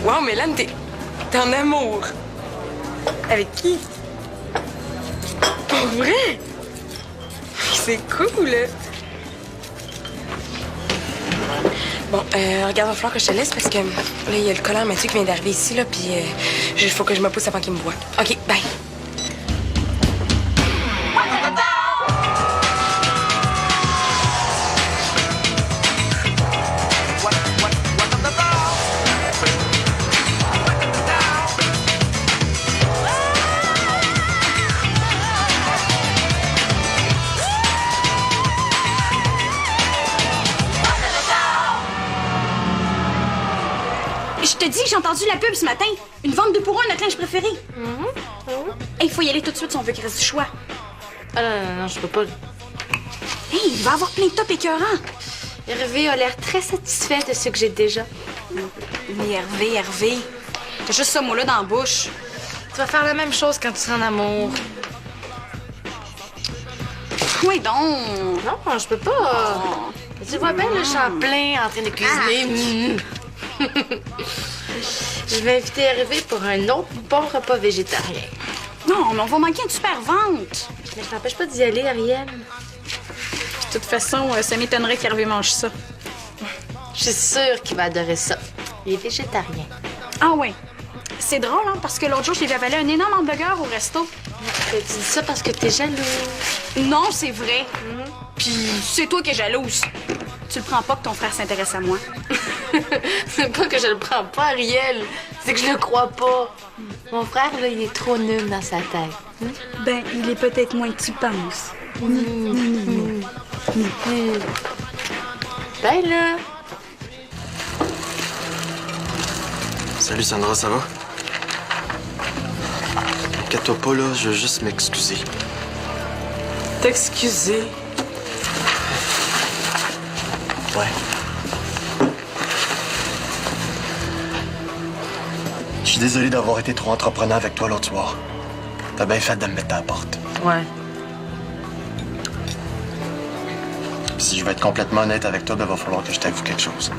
Wow, Mélane, t'es en amour. Avec qui? Pour vrai? C'est cool. Bon, regarde, il va falloir que je te laisse parce que là, il y a le collant Mathieu qui vient d'arriver ici, là, puis il faut que je me pousse avant qu'il me voie. OK, bye. Je te dis, j'ai entendu la pub ce matin. Une vente 2 pour 1, notre linge préféré. Il faut y aller tout de suite si on veut qu'il reste du choix. Ah non, je peux pas. Hey, il va y avoir plein de top écœurants. Hervé a l'air très satisfait de ce que j'ai déjà. Mais Hervé. T'as juste ce mot-là dans la bouche. Tu vas faire la même chose quand tu seras en amour. Oui, donc. Non, je peux pas. Tu vois bien le Champlain en train de cuisiner. Je vais inviter Hervé pour un autre bon repas végétarien. Non, mais on va manquer une super vente. Mais ça t'empêche pas d'y aller, Ariel. De toute façon, ça m'étonnerait qu'Hervé mange ça. Je suis sûre qu'il va adorer ça. Il est végétarien. Ah ouais. C'est drôle, hein, parce que l'autre jour, je lui ai avalé un énorme hamburger au resto. Tu dis ça parce que t'es jaloux. Non, c'est vrai. Puis c'est toi qui es jalouse. Tu le prends pas que ton frère s'intéresse à moi. C'est pas que je le prends pas, Ariel. C'est que je le crois pas. Mon frère, là, il est trop nul dans sa tête. Ben, il est peut-être moins que tu penses. Ben là... Salut Sandra, ça va? Inquiète-toi pas, là, je veux juste m'excuser. T'excuser. Ouais. Je suis désolé d'avoir été trop entreprenant avec toi l'autre soir. T'as bien fait de me mettre à la porte. Ouais. Si je veux être complètement honnête avec toi, ben va falloir que je t'avoue quelque chose.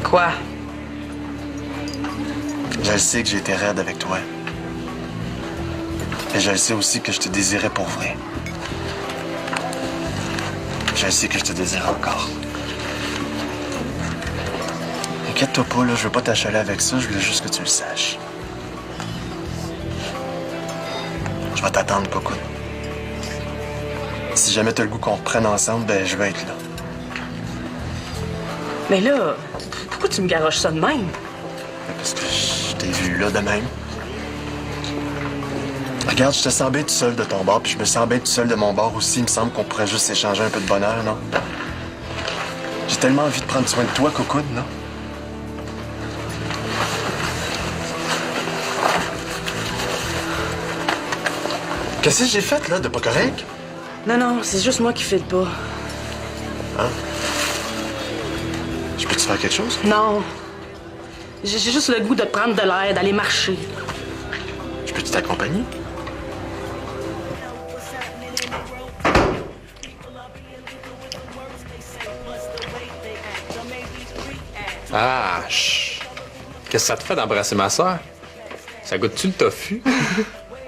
Quoi? Je le sais que j'ai été raide avec toi. Et je le sais aussi que je te désirais pour vrai. Je le sais que je te désire encore. Inquiète-toi pas, là, je veux pas t'achaler avec ça, je voulais juste que tu le saches. Je vais t'attendre, Cocoon. Si jamais t'as le goût qu'on reprenne ensemble, ben je vais être là. Mais là, pourquoi tu me garoches ça de même? Parce que je t'ai vu là de même. Regarde, je te sens bien tout seul de ton bord, puis je me sens bien tout seul de mon bord aussi. Il me semble qu'on pourrait juste échanger un peu de bonheur, non? J'ai tellement envie de prendre soin de toi, Cocoon, non? Qu'est-ce que j'ai fait, là, de pas correct? Non, c'est juste moi qui file pas. Hein? Je peux-tu faire quelque chose? Non. J'ai juste le goût de prendre de l'air, d'aller marcher. Je peux-tu t'accompagner? Ah, chut. Qu'est-ce que ça te fait d'embrasser ma soeur? Ça goûte-tu le tofu?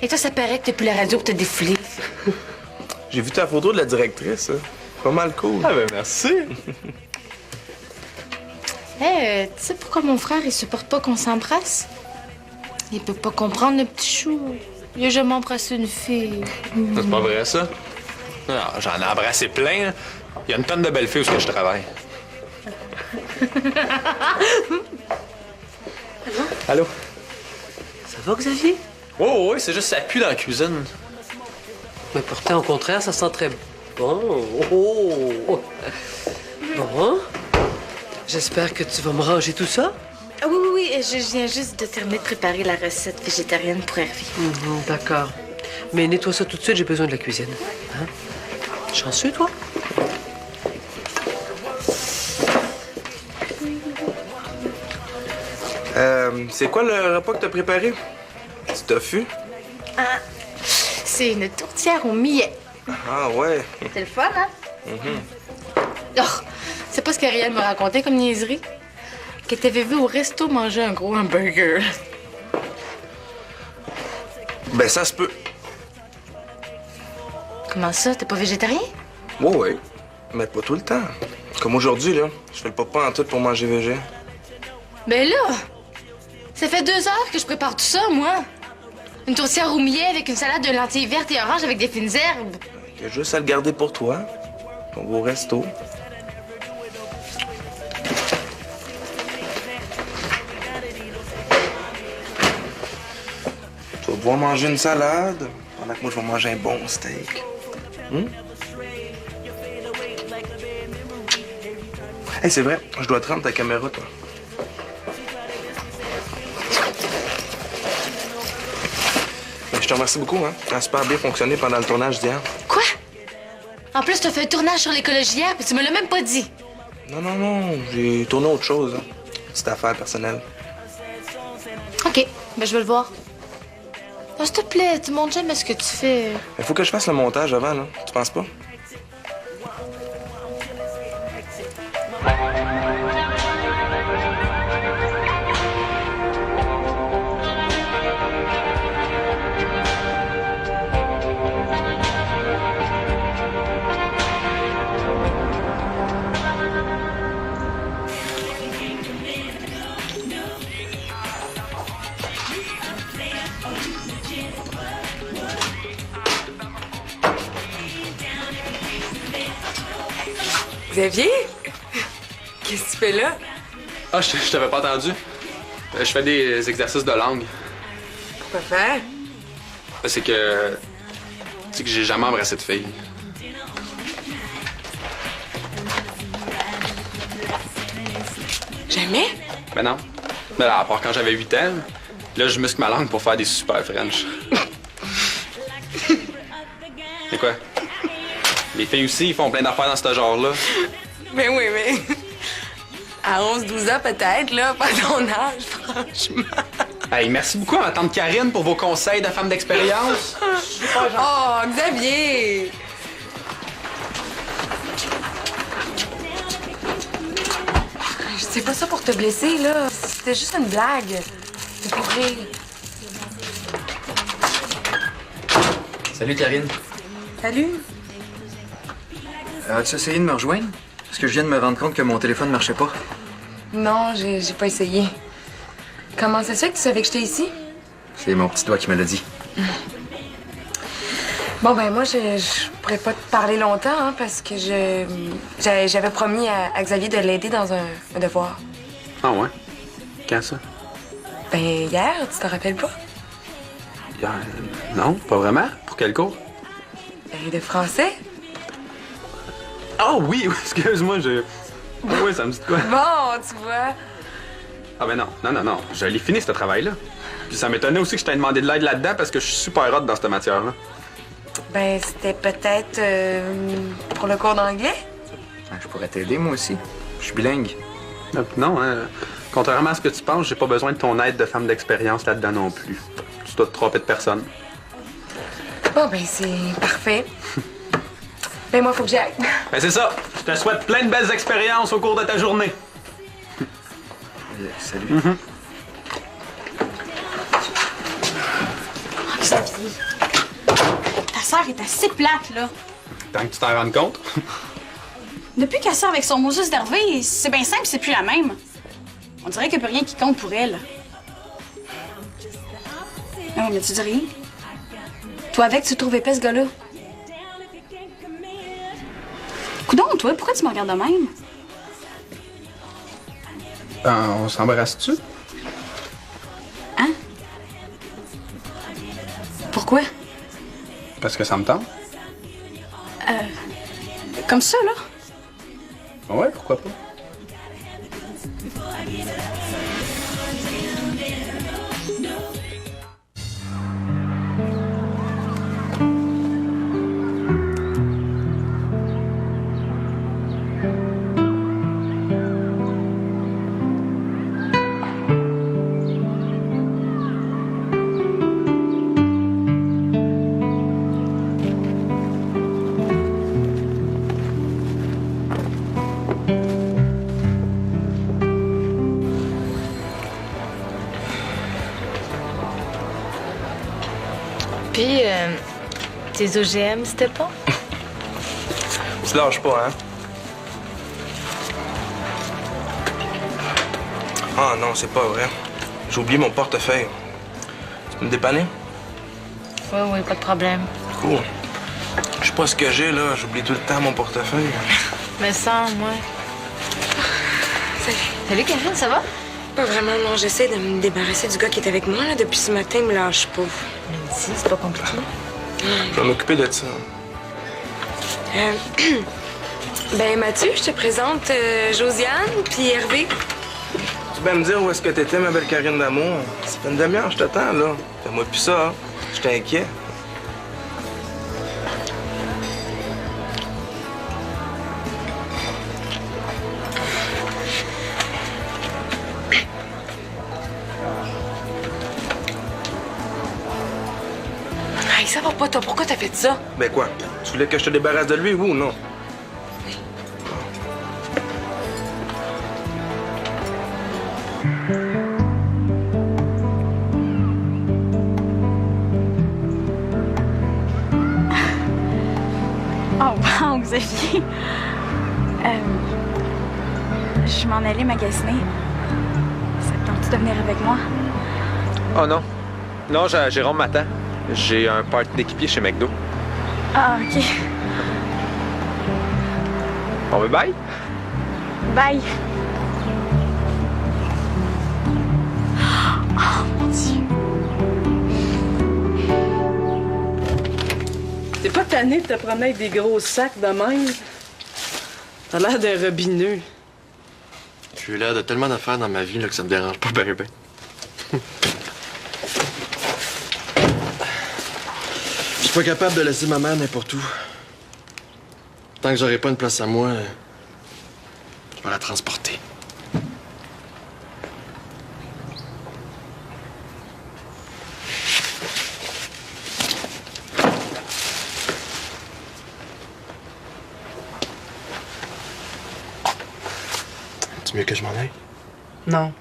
Et toi, ça paraît que t'es plus la radio pour te défouler. J'ai vu ta photo de la directrice. Pas mal cool. Ah ben merci. Tu sais pourquoi mon frère, il supporte pas qu'on s'embrasse? Il peut pas comprendre le petit chou. Il a jamais embrassé une fille. C'est pas vrai, ça? Non, j'en ai embrassé plein. Il y a une tonne de belles filles où je travaille. Allô? Ça va, Xavier? Oh, oui, c'est juste ça pue dans la cuisine. Mais pourtant, au contraire, ça sent très bon. Oh. Bon. J'espère que tu vas me ranger tout ça. Ah oui, je viens juste de terminer de préparer la recette végétarienne pour Hervé. D'accord. Mais nettoie ça tout de suite, j'ai besoin de la cuisine. Hein? Chanceux, toi? C'est quoi le repas que t'as préparé? Du tofu? Ah, c'est une tourtière au millet. Ah ouais. C'est le fun, hein? Oh, c'est pas ce qu'Ariel m'a raconté comme niaiserie. que t'avais vu au resto manger un gros hamburger. Ben, ça se peut. Comment ça, t'es pas végétarien? Ouais, ouais. Mais pas tout le temps. Comme aujourd'hui, là. Je fais le papa en tout pour manger végé. Ben là, ça fait 2 heures que je prépare tout ça, moi. Une tourtière au millet avec une salade de lentilles vertes et oranges avec des fines herbes. Il y a juste à le garder pour toi. On va au resto. Tu vas pouvoir manger une salade pendant que moi, je vais manger un bon steak. Hey, c'est vrai, je dois te rendre ta caméra, toi. Ben, je te remercie beaucoup, hein. Ça a super bien fonctionné pendant le tournage d'hier. Quoi? En plus, t'as fait un tournage sur l'écologie hier, puis tu me l'as même pas dit. Non, non, non, j'ai tourné autre chose. Hein. Petite affaire personnelle. OK, ben je veux le voir. Oh, s'il te plaît, tu montres jamais ce que tu fais. Il faut que je fasse le montage avant, là. Tu penses pas? Xavier? Qu'est-ce que tu fais là? Ah, je t'avais pas entendu. Je fais des exercices de langue. Pourquoi faire? C'est que... Tu sais que j'ai jamais embrassé de fille. Jamais? Ben non. Ben là, à part quand j'avais 8 ans, là, je muscle ma langue pour faire des super French. Mais quoi? Les filles aussi, ils font plein d'affaires dans ce genre-là. Mais oui, mais... À 11-12 ans, peut-être, là, pas ton âge, franchement. Hey, merci beaucoup à ma tante Karine pour vos conseils de femme d'expérience. Oh, Xavier! Je sais pas ça pour te blesser, là. C'était juste une blague. C'est pour rire. Salut Karine. Salut. As-tu essayé de me rejoindre? Parce que je viens de me rendre compte que mon téléphone marchait pas. Non, j'ai pas essayé. Comment ça se fait que tu savais que j'étais ici? C'est mon petit doigt qui me l'a dit. Bon, ben moi, je pourrais pas te parler longtemps, hein, parce que j'avais promis à Xavier de l'aider dans un devoir. Ah ouais? Quand ça? Ben, hier, tu te rappelles pas? Non, pas vraiment. Pour quel cours? Ben, de français. Ah oui, oui, excuse-moi, Oui, ça me dit de quoi? Bon, tu vois. Ah ben non. Je l'ai fini, ce travail-là. Puis ça m'étonnait aussi que je t'aie demandé de l'aide là-dedans parce que je suis super hot dans cette matière-là. Ben, c'était peut-être pour le cours d'anglais? Je pourrais t'aider, moi aussi. Je suis bilingue. Non, hein. Contrairement à ce que tu penses, j'ai pas besoin de ton aide de femme d'expérience là-dedans non plus. Tu dois te tromper de personne. Bon, ben, c'est parfait. Ben, moi, faut que j'aille. Ben c'est ça. Je te souhaite plein de belles expériences au cours de ta journée. Salut. Oh, Xavier. Ta sœur est assez plate, là. Tant que tu t'en rendes compte. Depuis qu'elle sort avec son Moses d'Hervé, c'est bien simple, c'est plus la même. On dirait qu'il n'y a plus rien qui compte pour elle. Non, mais tu dis rien. Toi, avec, tu trouves épais ce gars-là. Coudon, toi, pourquoi tu me regardes de même? On s'embrasse-tu? Hein? Pourquoi? Parce que ça me tente. Comme ça, là? Ouais, pourquoi pas? Puis, tes OGM, c'était pas? Tu lâches pas, hein? Ah non, c'est pas vrai. J'ai oublié mon portefeuille. Tu peux me dépanner? Oui, oui, pas de problème. Cool. Je sais pas ce que j'ai, là. J'oublie tout le temps mon portefeuille. Mais sans, moi. Salut. Salut, Karine, ça va? Pas vraiment, non. J'essaie de me débarrasser du gars qui est avec moi, là. Depuis ce matin, il me lâche pas. Mais si, c'est pas compliqué. Je vais m'occuper de ça. Ben, Mathieu, je te présente Josiane puis Hervé. Tu peux me dire où est-ce que t'étais, ma belle Karine d'amour? Ça fait une demi-heure, je t'attends, là. Fais-moi plus ça, hein. Je t'inquiète. Hey, ça va pas, toi. Pourquoi t'as fait ça? Ben quoi? Tu voulais que je te débarrasse de lui, oui ou non? Oh, wow, Xavier. Je m'en allais magasiner. Ça te tente de venir avec moi? Oh non. Non, Jérôme m'attend. J'ai un party d'équipier chez McDo. Ah, OK. Bon, ben bye. Bye. Oh, mon Dieu. T'es pas tanné de te promener avec des gros sacs de même? T'as l'air d'un robineux. J'ai eu l'air de tellement d'affaires dans ma vie là, que ça me dérange pas ben. Je suis pas capable de laisser ma mère n'importe où. Tant que j'aurai pas une place à moi, je vais la transporter. C'est mieux que je m'en aille? Non.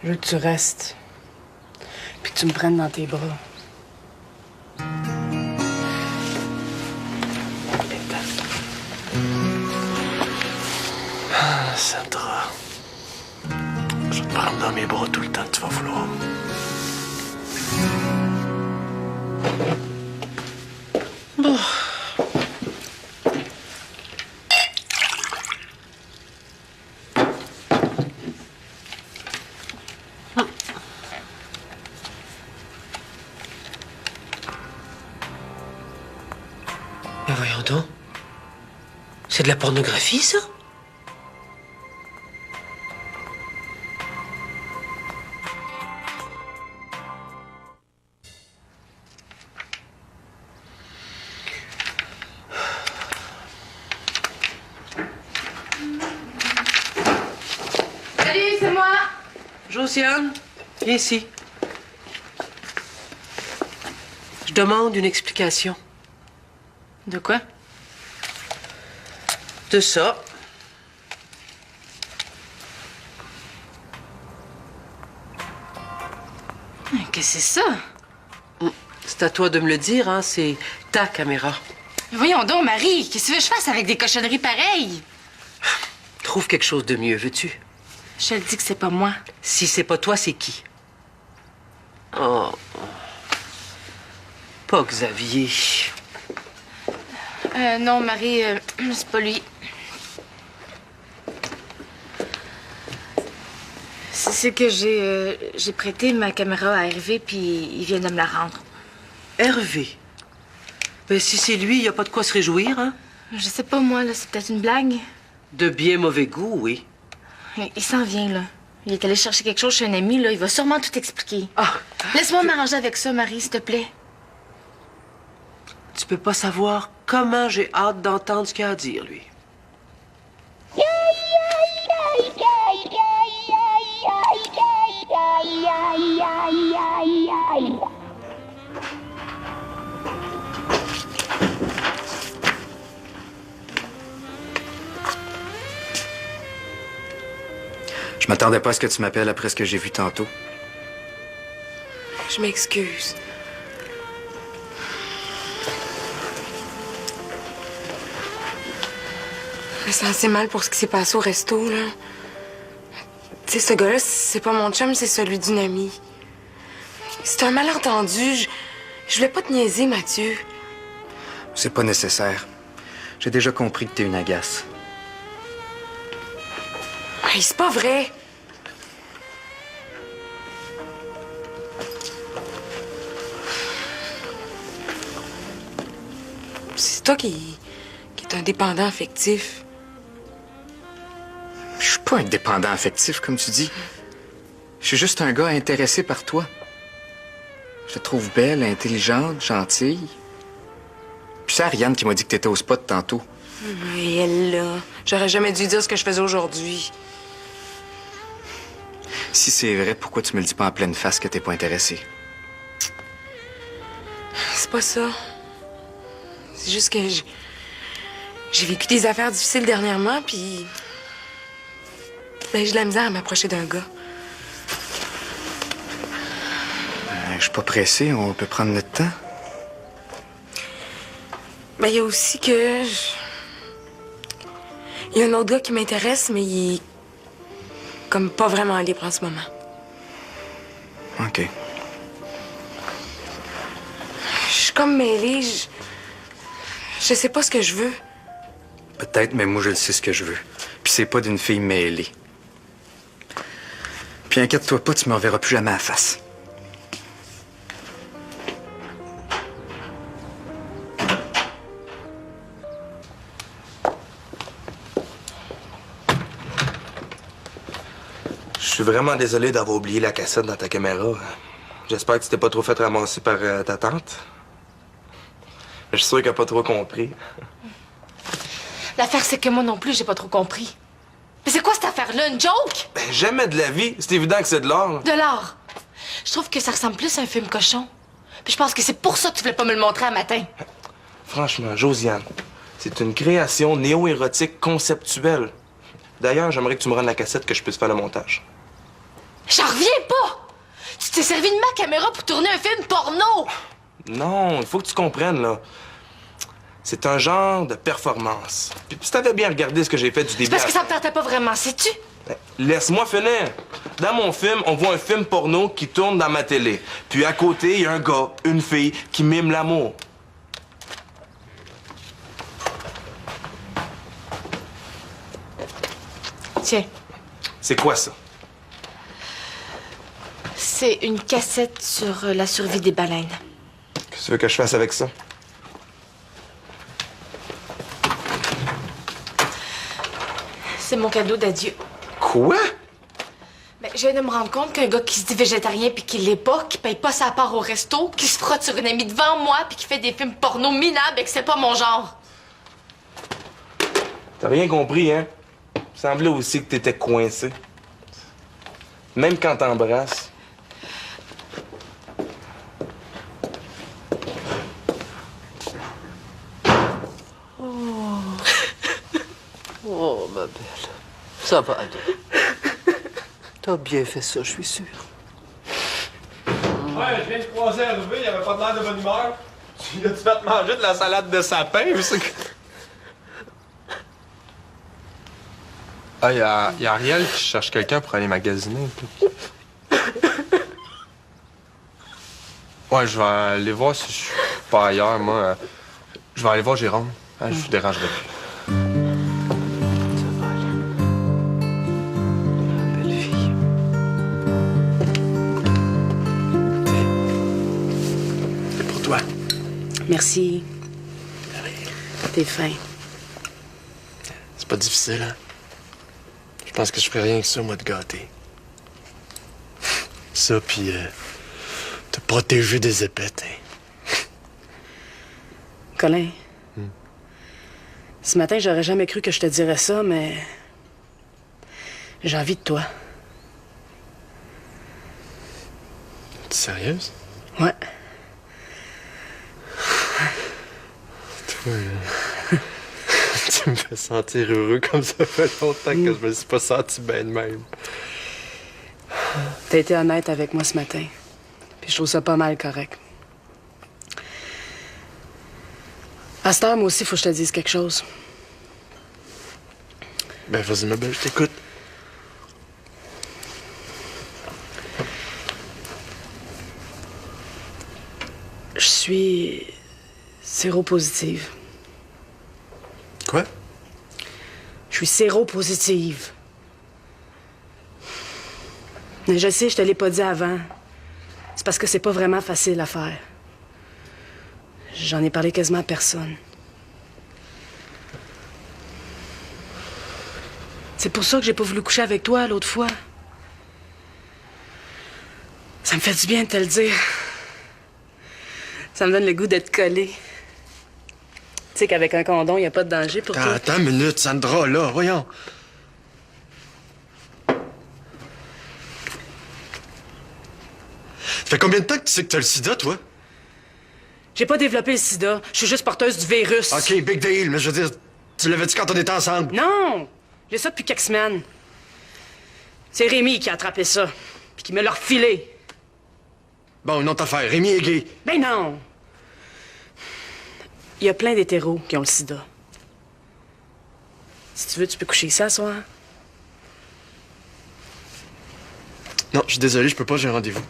Je veux que tu restes. Puis que tu me prennes dans tes bras. Sandra, je vais te prendre dans mes bras tout le temps que tu vas vouloir. Mais voyons donc. C'est de la pornographie, ça? Salut, c'est moi! Josiane, viens ici. Je demande une explication. De quoi? De ça. Qu'est-ce que c'est ça? C'est à toi de me le dire, hein? C'est ta caméra. Voyons donc, Marie, qu'est-ce que tu veux que je fasse avec des cochonneries pareilles? Trouve quelque chose de mieux, veux-tu? Je te le dis que c'est pas moi. Si c'est pas toi, c'est qui? Oh. Pas Xavier. Non, Marie, c'est pas lui. C'est que j'ai prêté ma caméra à Hervé, puis il vient de me la rendre. Hervé. Ben, si c'est lui, il n'y a pas de quoi se réjouir, hein? Je sais pas, moi, là, c'est peut-être une blague. De bien mauvais goût, oui. Il s'en vient, là. Il est allé chercher quelque chose chez un ami, là. Il va sûrement tout expliquer. Ah! Laisse-moi m'arranger avec ça, Marie, s'il te plaît. Tu peux pas savoir comment j'ai hâte d'entendre ce qu'il a à dire, lui. Je m'attendais pas à ce que tu m'appelles après ce que j'ai vu tantôt. Je m'excuse. me sens assez mal pour ce qui s'est passé au resto, là. Tu sais, ce gars-là, c'est pas mon chum, c'est celui d'une amie. C'est un malentendu. Je voulais pas te niaiser, Mathieu. C'est pas nécessaire. J'ai déjà compris que t'es une agace. Hey, c'est pas vrai. C'est toi qui est un dépendant affectif. Je suis pas un dépendant affectif, comme tu dis. Je suis juste un gars intéressé par toi. Je te trouve belle, intelligente, gentille. Puis c'est Ariane qui m'a dit que t'étais au spot tantôt. Et elle, là, j'aurais jamais dû dire ce que je faisais aujourd'hui. Si c'est vrai, pourquoi tu me le dis pas en pleine face que t'es pas intéressé? C'est pas ça. C'est juste que j'ai vécu des affaires difficiles dernièrement, puis... Ben, j'ai de la misère à m'approcher d'un gars. Je suis pas pressé, on peut prendre notre temps. Ben, il y a aussi que... Il y a un autre gars qui m'intéresse, mais il est... comme pas vraiment libre en ce moment. OK. Je suis comme mêlée, je sais pas ce que je veux. Peut-être, mais moi, je le sais ce que je veux. Puis c'est pas d'une fille mêlée. Puis inquiète-toi pas, tu m'en verras plus jamais à la face. Je suis vraiment désolé d'avoir oublié la cassette dans ta caméra. J'espère que tu t'es pas trop fait ramasser par ta tante. Je suis sûr qu'elle a pas trop compris. L'affaire, c'est que moi non plus, j'ai pas trop compris. Mais c'est quoi cette affaire-là, une joke? Ben, jamais de la vie. C'est évident que c'est de l'art. De l'art. Je trouve que ça ressemble plus à un film cochon. Puis je pense que c'est pour ça que tu voulais pas me le montrer un matin. Franchement, Josiane, c'est une création néo-érotique conceptuelle. D'ailleurs, j'aimerais que tu me rendes la cassette que je puisse faire le montage. J'en reviens pas! Tu t'es servi de ma caméra pour tourner un film porno! Non, il faut que tu comprennes, là. C'est un genre de performance. Puis si t'avais bien regardé ce que j'ai fait du début... C'est parce que ça me tentait pas vraiment, sais-tu? Laisse-moi finir. Dans mon film, on voit un film porno qui tourne dans ma télé. Puis à côté, il y a un gars, une fille qui mime l'amour. Tiens, C'est quoi ça? c'est une cassette sur la survie des baleines. Qu'est-ce que tu veux que je fasse avec ça? C'est mon cadeau d'adieu. Quoi? Mais je viens de me rendre compte qu'un gars qui se dit végétarien puis qui l'est pas, qui paye pas sa part au resto, qui se frotte sur une amie devant moi puis qui fait des films porno minables et que c'est pas mon genre. T'as rien compris, hein? Il semblait aussi que t'étais coincé. Même quand t'embrasses. Oh, ma belle. Ça va aller. T'as bien fait ça, je suis sûr. Ouais, je viens de croiser Hervé, il avait pas de l'air de bonne humeur. Tu as-tu fait manger de la salade de sapin? Ah, y a Ariel qui cherche quelqu'un pour aller magasiner. Ouais, je vais aller voir si je suis pas ailleurs, moi. Je vais aller voir Jérôme. Je vous dérangerai plus. Ça va aller. Ma belle fille. C'est pour toi. Merci. T'es fin. C'est pas difficile, hein? Je pense que je ferais rien que ça, moi, de gâter. Ça, puis te protéger des épées, hein. Colin. Ce matin, j'aurais jamais cru que je te dirais ça, mais... j'ai envie de toi. T'es sérieuse? Ouais. Toi, tu me fais sentir heureux comme ça fait longtemps que je me suis pas senti bien de même. T'as été honnête avec moi ce matin. Puis je trouve ça pas mal correct. À cette heure, moi aussi, faut que je te dise quelque chose. Ben, vas-y, ma belle, je t'écoute. Je suis séropositive. Quoi? Je suis séropositive. Mais je sais, je te l'ai pas dit avant. C'est parce que c'est pas vraiment facile à faire. J'en ai parlé quasiment à personne. C'est pour ça que j'ai pas voulu coucher avec toi l'autre fois. Ça me fait du bien de te le dire. Ça me donne le goût d'être collé. Tu sais qu'avec un condom, il n'y a pas de danger pour toi. Attends une minute, Sandra, là, voyons. Ça fait combien de temps que tu sais que t'as le sida, toi? J'ai pas développé le sida. Je suis juste porteuse du virus. OK, big deal, mais je veux dire, tu l'avais dit quand on était ensemble. Non! J'ai ça depuis quelques semaines. C'est Rémi qui a attrapé ça, puis qui me l'a refilé. Bon, une autre affaire. Rémi est gay. Ben non! Il y a plein d'hétéros qui ont le sida. Si tu veux, tu peux coucher ici ce soir. Non, je suis désolé, je peux pas, j'ai un rendez-vous.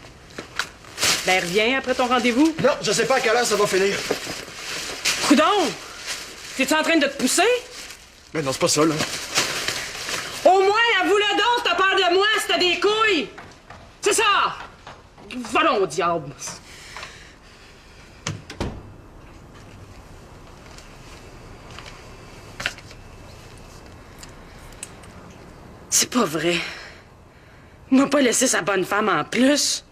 Ben reviens après ton rendez-vous. Non, je sais pas à quelle heure ça va finir. Coudon! T'es-tu en train de te pousser? Ben non, c'est pas ça, là. Au moins, avoue-le donc, si t'as peur de moi, si t'as des couilles! C'est ça! Va donc au diable! C'est pas vrai. Il m'a pas laissé sa bonne femme en plus.